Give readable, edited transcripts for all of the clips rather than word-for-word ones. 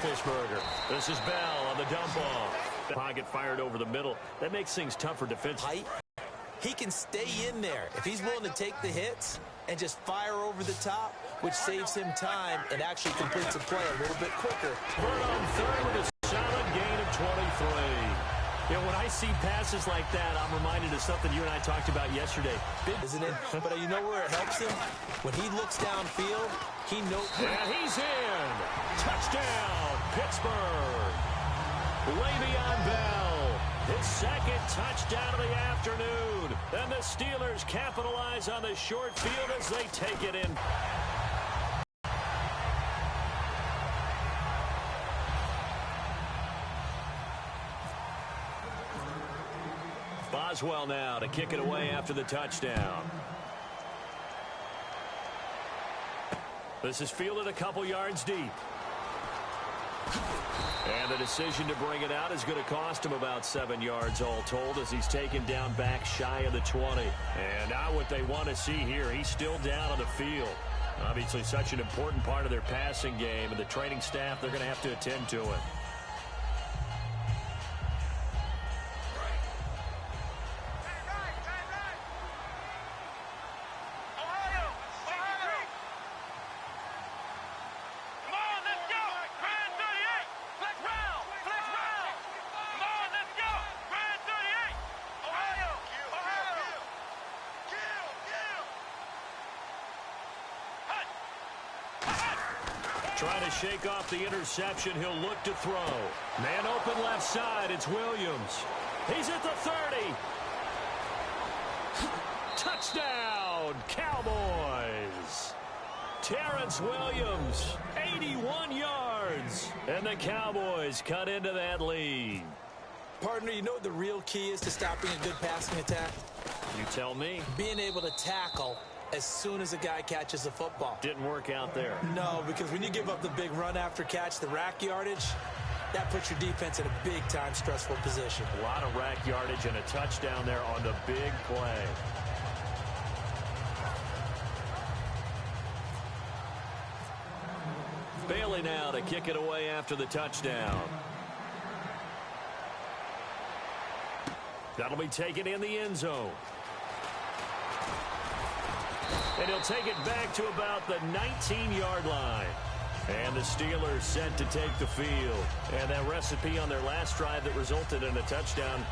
Roethlisberger. This is Bell on the dump off. Pocket fired over the middle. That makes things tougher defensively. He can stay in there if he's willing to take the hits and just fire over the top, which saves him time and actually completes a play a little bit quicker. Bird on third with a solid gain of 23. You know, when I see passes like that, I'm reminded of something you and I talked about yesterday. Isn't it? But you know where it helps him? When he looks downfield, he knows. And he's in. Touchdown, Pittsburgh. Le'Veon Bell, his second touchdown of the afternoon. And the Steelers capitalize on the short field as they take it in. Boswell now to kick it away after the touchdown. This is fielded a couple yards deep. And the decision to bring it out is going to cost him about 7 yards all told as he's taken down back shy of the 20. And now what they want to see here, he's still down on the field. Obviously such an important part of their passing game, and the training staff, they're going to have to attend to it. Trying to shake off the interception. He'll look to throw. Man open left side. It's Williams. He's at the 30. Touchdown, Cowboys. Terrence Williams, 81 yards. And the Cowboys cut into that lead. Partner, you know what the real key is to stopping a good passing attack? You tell me. Being able to tackle as soon as a guy catches the football. Didn't work out there. No, because when you give up the big run after catch, the rack yardage, that puts your defense in a big-time stressful position. A lot of rack yardage and a touchdown there on the big play. Bailey now to kick it away after the touchdown. That'll be taken in the end zone. And he'll take it back to about the 19-yard line. And the Steelers set to take the field. And that recipe on their last drive that resulted in a touchdown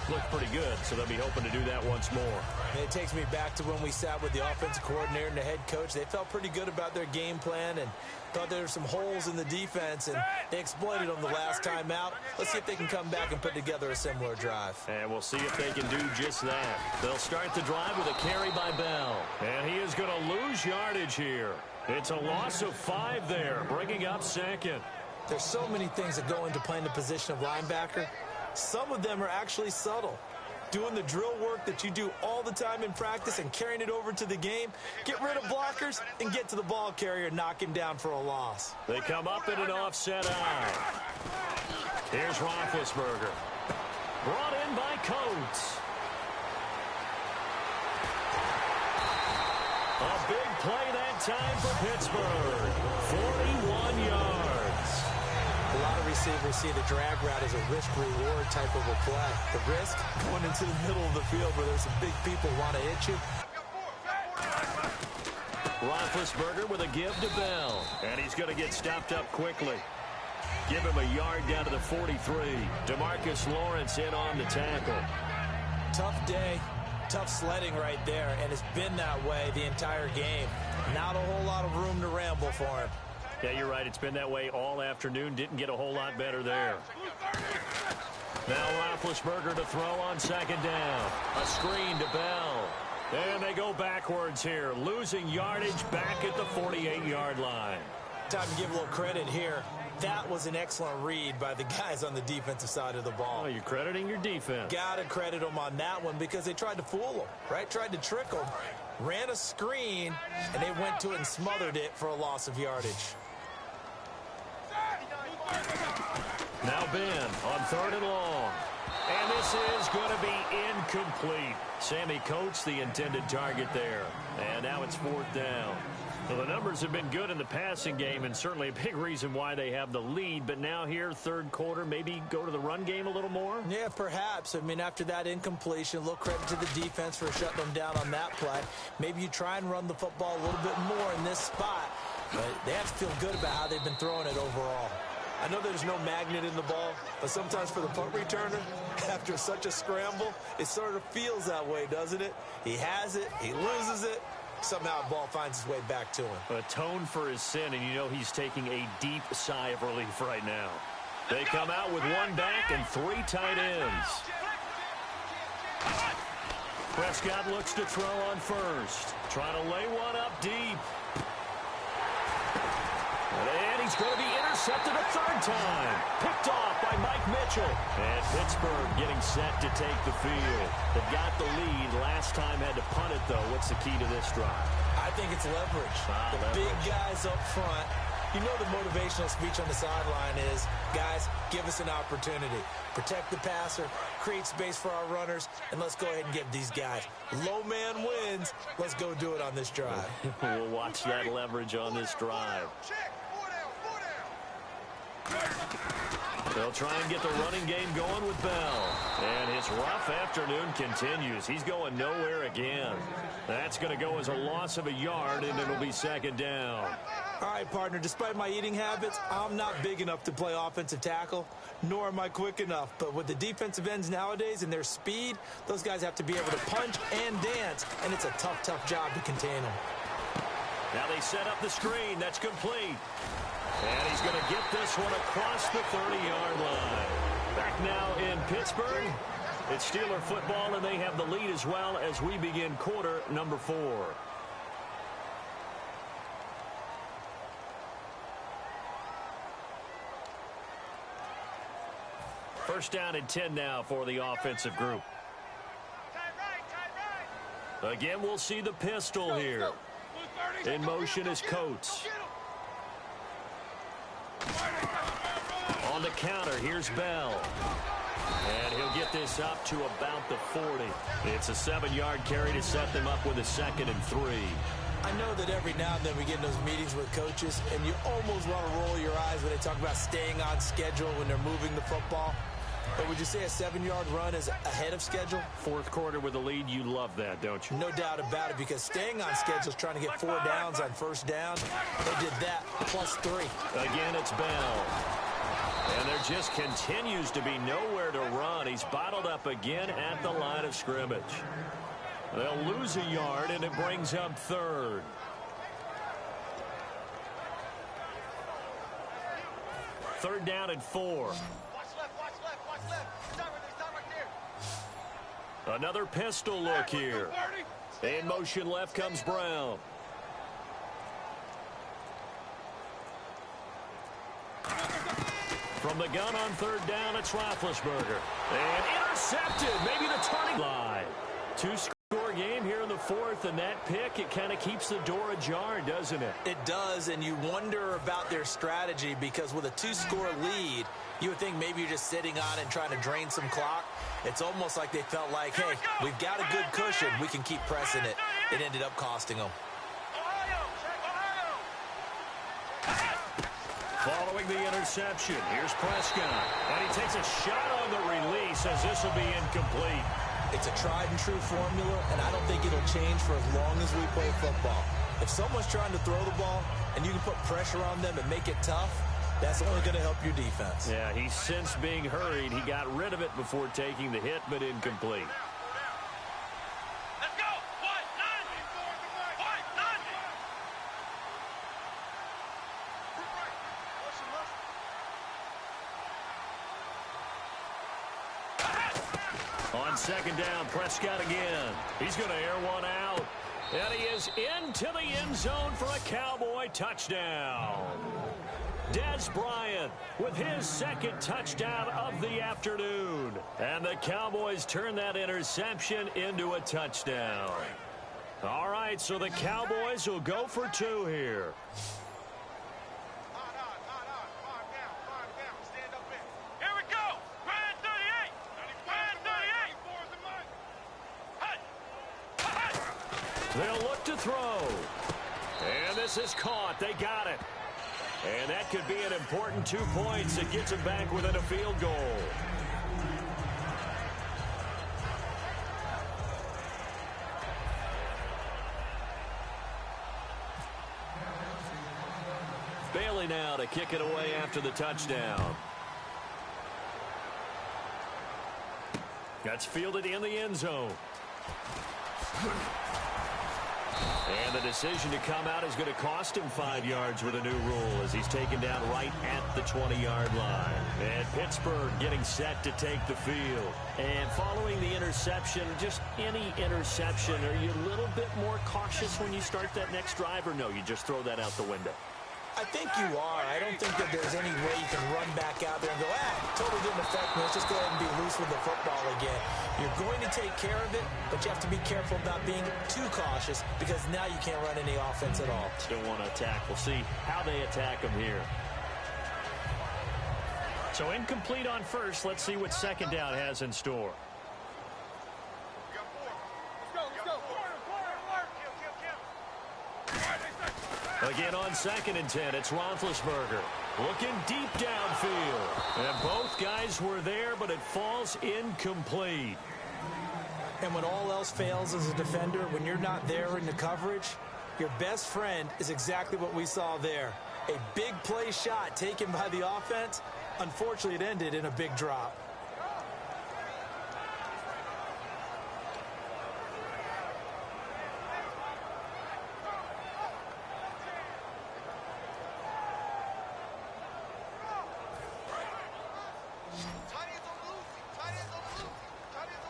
looked pretty good, so they'll be hoping to do that once more. It takes me back to when we sat with the offensive coordinator and the head coach. They felt pretty good about their game plan and thought there were some holes in the defense, and they exploited them the last time out. Let's see if they can come back and put together a similar drive. And we'll see if they can do just that. They'll start the drive with a carry by Bell. And he is going to lose yardage here. It's a loss of 5 there, bringing up second. There's so many things that go into playing the position of linebacker. Some of them are actually subtle. Doing the drill work that you do all the time in practice and carrying it over to the game. Get rid of blockers and get to the ball carrier and knock him down for a loss. They come up in an offset eye. Here's Roethlisberger. Brought in by Coates. A big play that time for Pittsburgh. 41 yards. A lot of receivers see the drag route as a risk-reward type of a play. The risk going into the middle of the field where there's some big people who want to hit you. Roethlisberger with a give to Bell. And he's going to get stopped up quickly. Give him a yard down to the 43. DeMarcus Lawrence in on the tackle. Tough day. Tough sledding right there, and it's been that way the entire game. Not a whole lot of room to ramble for him. Yeah, you're right. It's been that way all afternoon. Didn't get a whole lot better there. Now Roethlisberger to throw on second down. A screen to Bell. And they go backwards here, losing yardage back at the 48-yard line. Time to give a little credit here. That was an excellent read by the guys on the defensive side of the ball. Oh, you're crediting your defense. Got to credit them on that one because they tried to fool them, right? Tried to trick them. Ran a screen, and they went to it and smothered it for a loss of yardage. Now Ben on 3rd and long. And this this is going to be incomplete. Sammy Coates, the intended target there. And now it's 4th down. Well, the numbers have been good in the passing game, and certainly a big reason why they have the lead. But now here, third quarter, maybe go to the run game a little more? Yeah, perhaps. I mean, after that incompletion, a little credit to the defense for shutting them down on that play. Maybe you try and run the football a little bit more in this spot. But they have to feel good about how they've been throwing it overall. I know there's no magnet in the ball, but sometimes for the punt returner, after such a scramble, it sort of feels that way, doesn't it? He has it, he loses it. Somehow the ball finds its way back to him. Atone for his sin, and you know he's taking a deep sigh of relief right now. They come out with one back and 3 tight ends. Prescott looks to throw on first. Trying to lay one up deep. And he's going to be intercepted a third time. Picked off by Mike Mitchell. And Pittsburgh getting set to take the field. They've got the lead. Last time had to punt it, though. What's the key to this drive? I think it's leverage. The big guys up front. You know the motivational speech on the sideline is, guys, give us an opportunity. Protect the passer, create space for our runners, and let's go ahead and give these guys. Low man wins. Let's go do it on this drive. We'll watch that leverage on this drive. They'll try and get the running game going with Bell. And his rough afternoon continues. He's going nowhere again. That's going to go as a loss of a yard, and it'll be 2nd down. All right, partner, despite my eating habits, I'm not big enough to play offensive tackle, nor am I quick enough. But with the defensive ends nowadays and their speed, those guys have to be able to punch and dance, and it's a tough, tough job to contain them. Now they set up the screen. That's complete. And he's going to get this one across the 30-yard line. Back now in Pittsburgh. It's Steeler football, and they have the lead as well as we begin quarter number 4. First down and 10 now for the offensive group. Again, we'll see the pistol here. In motion is Coates. On the counter, here's Bell. And he'll get this up to about the 40. It's a 7-yard carry to set them up with a 2nd and 3. I know that every now and then we get in those meetings with coaches, and you almost want to roll your eyes when they talk about staying on schedule when they're moving the football. But would you say a 7-yard run is ahead of schedule? Fourth quarter with the lead, you love that, don't you? No doubt about it, because staying on schedule is trying to get 4 downs on first down. They did that, plus 3. Again, it's Bell. And there just continues to be nowhere to run. He's bottled up again at the line of scrimmage. They'll lose a yard, and it brings up 3rd. Third down and 4. Another pistol look here. In motion left comes Brown. From the gun on third down, it's Roethlisberger. And intercepted, maybe the turning line. 2-score game here in the 4th, and that pick, it kind of keeps the door ajar, doesn't it? It does, and you wonder about their strategy, because with a 2-score lead, you would think maybe you're just sitting on it and trying to drain some clock. It's almost like they felt like, hey, we've got a good cushion. We can keep pressing it. It ended up costing them. Following the interception, here's Prescott. And he takes a shot on the release as this will be incomplete. It's a tried-and-true formula, and I don't think it'll change for as long as we play football. If someone's trying to throw the ball and you can put pressure on them and make it tough, that's only going to help your defense. Yeah, he's since being hurried. He got rid of it before taking the hit, but incomplete. Let's go! White, nine! White, nine! On second down, Prescott again. He's going to air one out. And he is into the end zone for a Cowboy touchdown. Des Bryant with his second touchdown of the afternoon. And the Cowboys turn that interception into a touchdown. All right, so the Cowboys will go for 2 here. Here we go! Grand 38! Grand 38! They'll look to throw. And this is caught. They got it. And that could be an important 2 points that gets them back within a field goal. Bailey now to kick it away after the touchdown. That's fielded in the end zone. And the decision to come out is going to cost him 5 yards with a new rule as he's taken down right at the 20-yard line. And Pittsburgh getting set to take the field. And following the interception, just any interception, are you a little bit more cautious when you start that next drive, or no, you just throw that out the window? I think you are. I don't think that there's any way you can run back out there and go, totally didn't affect me. Let's just go ahead and be loose with the football again. You're going to take care of it, but you have to be careful about being too cautious because now you can't run any offense at all. Still want to attack. We'll see how they attack them here. So incomplete on first. Let's see what second down has in store. Again on 2nd and 10, it's Roethlisberger looking deep downfield. And both guys were there, but it falls incomplete. And when all else fails as a defender, when you're not there in the coverage, your best friend is exactly what we saw there. A big play shot taken by the offense. Unfortunately, it ended in a big drop.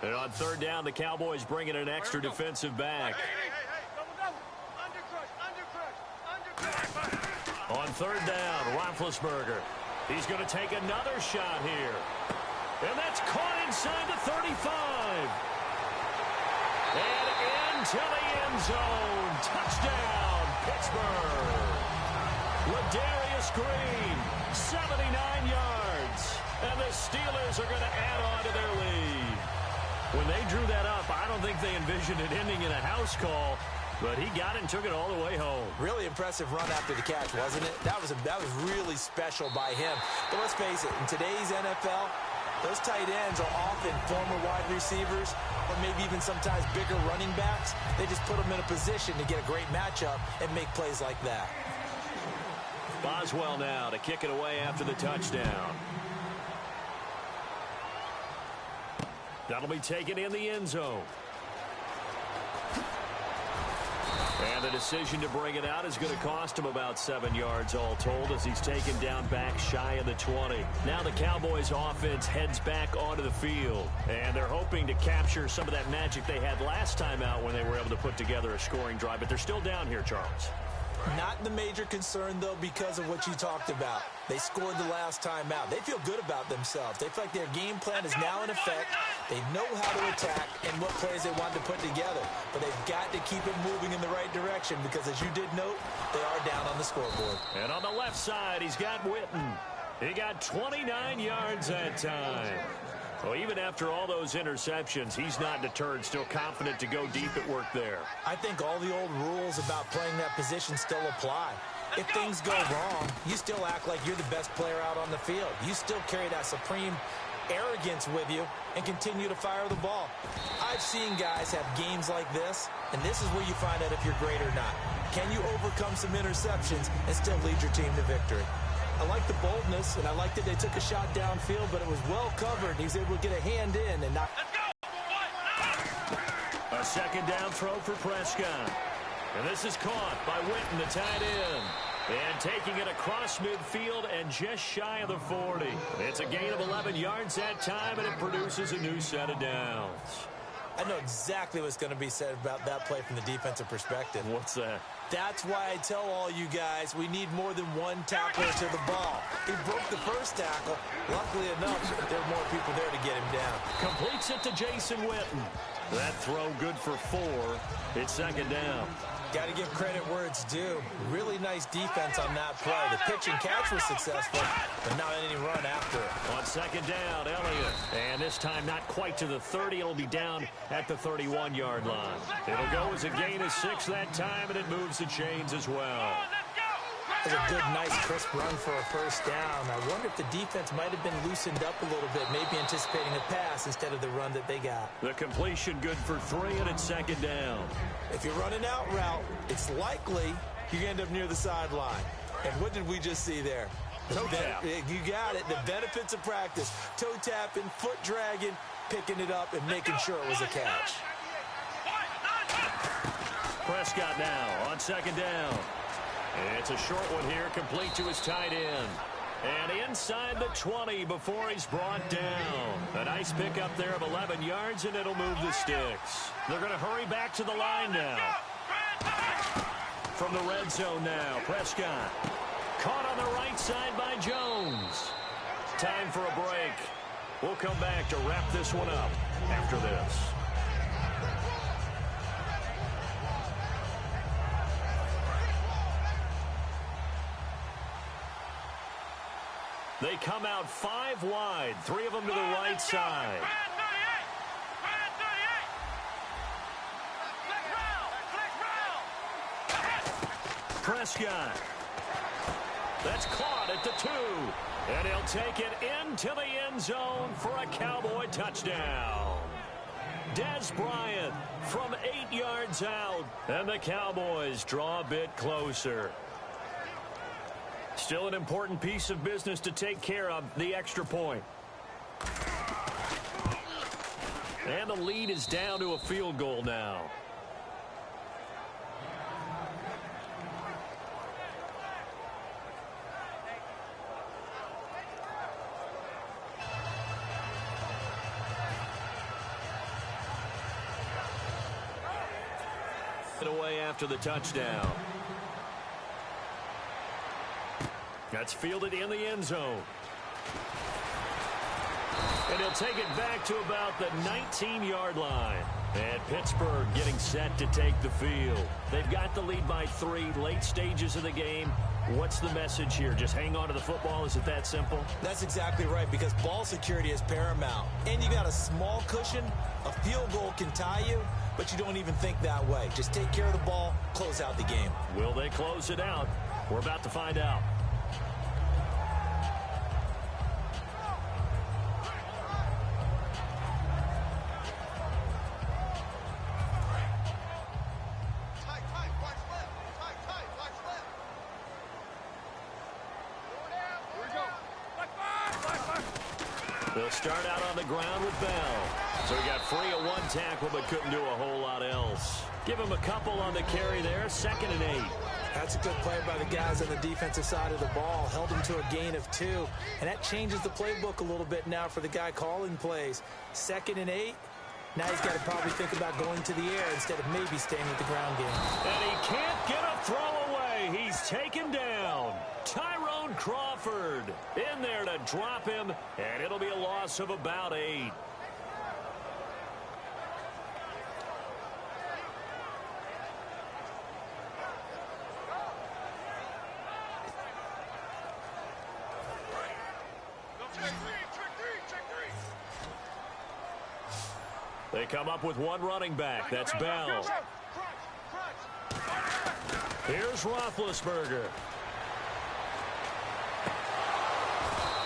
And on 3rd down, the Cowboys bringing an extra defensive back. On 3rd down, Roethlisberger. He's going to take another shot here. And that's caught inside the 35. And into the end zone. Touchdown, Pittsburgh. Ladarius Green, 79 yards. And the Steelers are going to add on to their lead. When they drew that up, I don't think they envisioned it ending in a house call, but he got it and took it all the way home. Really impressive run after the catch, wasn't it? That was really special by him. But let's face it, in today's NFL, those tight ends are often former wide receivers or maybe even sometimes bigger running backs. They just put them in a position to get a great matchup and make plays like that. Boswell now to kick it away after the touchdown. That'll be taken in the end zone. And the decision to bring it out is going to cost him about 7 yards all told as he's taken down back shy of the 20. Now the Cowboys offense heads back onto the field. And they're hoping to capture some of that magic they had last time out when they were able to put together a scoring drive. But they're still down here, Charles. Not the major concern, though, because of what you talked about. They scored the last time out. They feel good about themselves. They feel like their game plan is now in effect. They know how to attack and what plays they want to put together. But they've got to keep it moving in the right direction because, as you did note, they are down on the scoreboard. And on the left side, he's got Witten. He got 29 yards that time. Well, even after all those interceptions, he's not deterred, still confident to go deep at work there. I think all the old rules about playing that position still apply. If things go wrong, you still act like you're the best player out on the field. You still carry that supreme arrogance with you and continue to fire the ball. I've seen guys have games like this, and this is where you find out if you're great or not. Can you overcome some interceptions and still lead your team to victory? I like the boldness, and I like that they took a shot downfield, but it was well covered. He was able to get a hand in and not. A second down throw for Prescott. And this is caught by Witten, the tight end. And taking it across midfield and just shy of the 40. It's a gain of 11 yards that time, and it produces a new set of downs. I know exactly what's going to be said about that play from the defensive perspective. What's that? That's why I tell all you guys we need more than one tackler to the ball. He broke the first tackle. Luckily enough, there were more people there to get him down. Completes it to Jason Witten. That throw good for 4. It's second down. Got to give credit where it's due. Really nice defense on that play. The pitch and catch was successful, but not any run after it. On second down, Elliott. And this time not quite to the 30. It'll be down at the 31-yard line. It'll go as a gain of 6 that time, and it moves the chains as well. That's a good, nice, crisp run for a first down. I wonder if the defense might have been loosened up a little bit, maybe anticipating a pass instead of the run that they got. The completion good for 3, and it's second down. If you're running out route, it's likely you end up near the sideline. And what did we just see there? Toe tap. You got it. The benefits of practice. Toe tapping, foot dragging, picking it up, and making sure it was a catch. Prescott now on second down. It's a short one here, complete to his tight end. And inside the 20 before he's brought down. A nice pickup there of 11 yards, and it'll move the sticks. They're going to hurry back to the line now. From the red zone now, Prescott. Caught on the right side by Jones. Time for a break. We'll come back to wrap this one up after this. They come out 5 wide, 3 of them to the right side. Prescott. That's caught at the 2. And he'll take it into the end zone for a Cowboy touchdown. Dez Bryant from 8 yards out. And the Cowboys draw a bit closer. Still an important piece of business to take care of, the extra point. And the lead is down to a field goal now. Away after the touchdown. That's fielded in the end zone. And he'll take it back to about the 19-yard line. And Pittsburgh getting set to take the field. They've got the lead by 3, late stages of the game. What's the message here? Just hang on to the football? Is it that simple? That's exactly right, because ball security is paramount. And you got a small cushion. A field goal can tie you, but you don't even think that way. Just take care of the ball, close out the game. Will they close it out? We're about to find out. They'll start out on the ground with Bell. So he got free of 1 tackle but couldn't do a whole lot else. Give him a couple on the carry there, 2nd and 8. That's a good play by the guys on the defensive side of the ball. Held him to a gain of 2. And that changes the playbook a little bit now for the guy calling plays. 2nd and 8. Now he's got to probably think about going to the air instead of maybe staying with the ground game. And he can't get a throw away. He's taken down. Tyrone Crawford in there to drop him, and it'll be a loss of about 8. They come up with 1 running back. That's Bell. Here's Roethlisberger.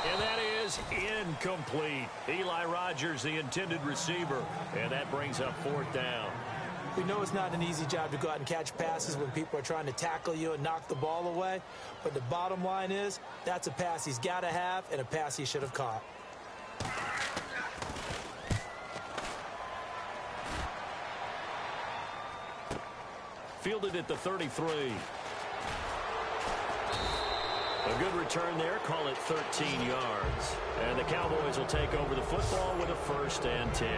And that is incomplete. Eli Rogers, the intended receiver. And that brings up 4th down. We know it's not an easy job to go out and catch passes when people are trying to tackle you and knock the ball away. But the bottom line is, that's a pass he's got to have and a pass he should have caught. Fielded at the 33. A good return there. Call it 13 yards. And the Cowboys will take over the football with a 1st and 10.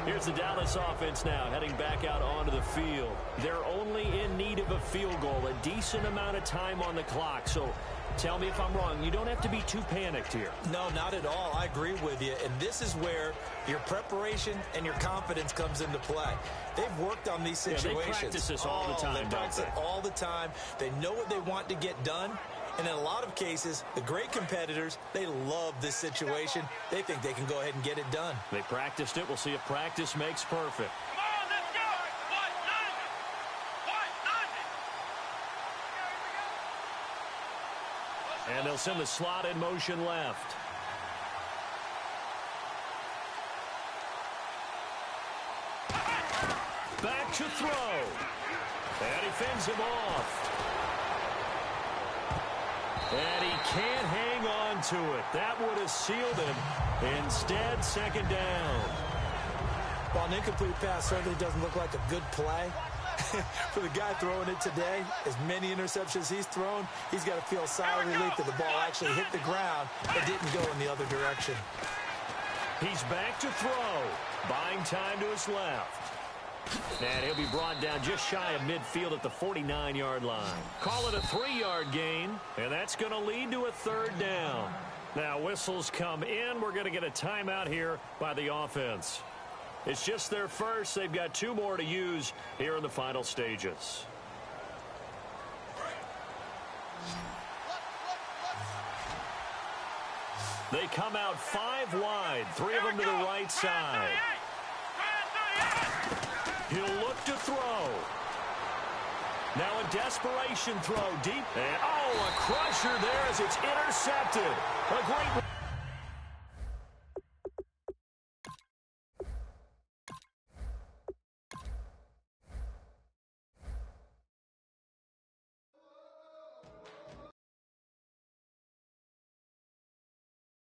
Here's the Dallas offense now heading back out onto the field. They're only in need of a field goal, a decent amount of time on the clock. So tell me if I'm wrong. You don't have to be too panicked here. No, not at all. I agree with you. And this is where your preparation and your confidence comes into play. They've worked on these situations. They practice this all the time, They practice it all the time. They know what they want to get done. And in a lot of cases, the great competitors, they love this situation. They think they can go ahead and get it done. They practiced it. We'll see if practice makes perfect. Come on, let's go. And they'll send the slot in motion left. Back to throw. And he fends him off. And he can't hang on to it. That would have sealed him. Instead, second down. While an incomplete pass certainly doesn't look like a good play, for the guy throwing it today, as many interceptions he's thrown, he's got to feel a sigh of relief that the ball actually hit the ground and didn't go in the other direction. He's back to throw. Buying time to his left. And he'll be brought down just shy of midfield at the 49-yard line. Call it a 3-yard gain, and that's going to lead to a third down. Now, whistles come in. We're going to get a timeout here by the offense. It's just their first. They've got 2 more to use here in the final stages. They come out 5 wide, 3 of them to the right side. He'll look to throw. Now a desperation throw deep. And, oh, a crusher there as it's intercepted. A great...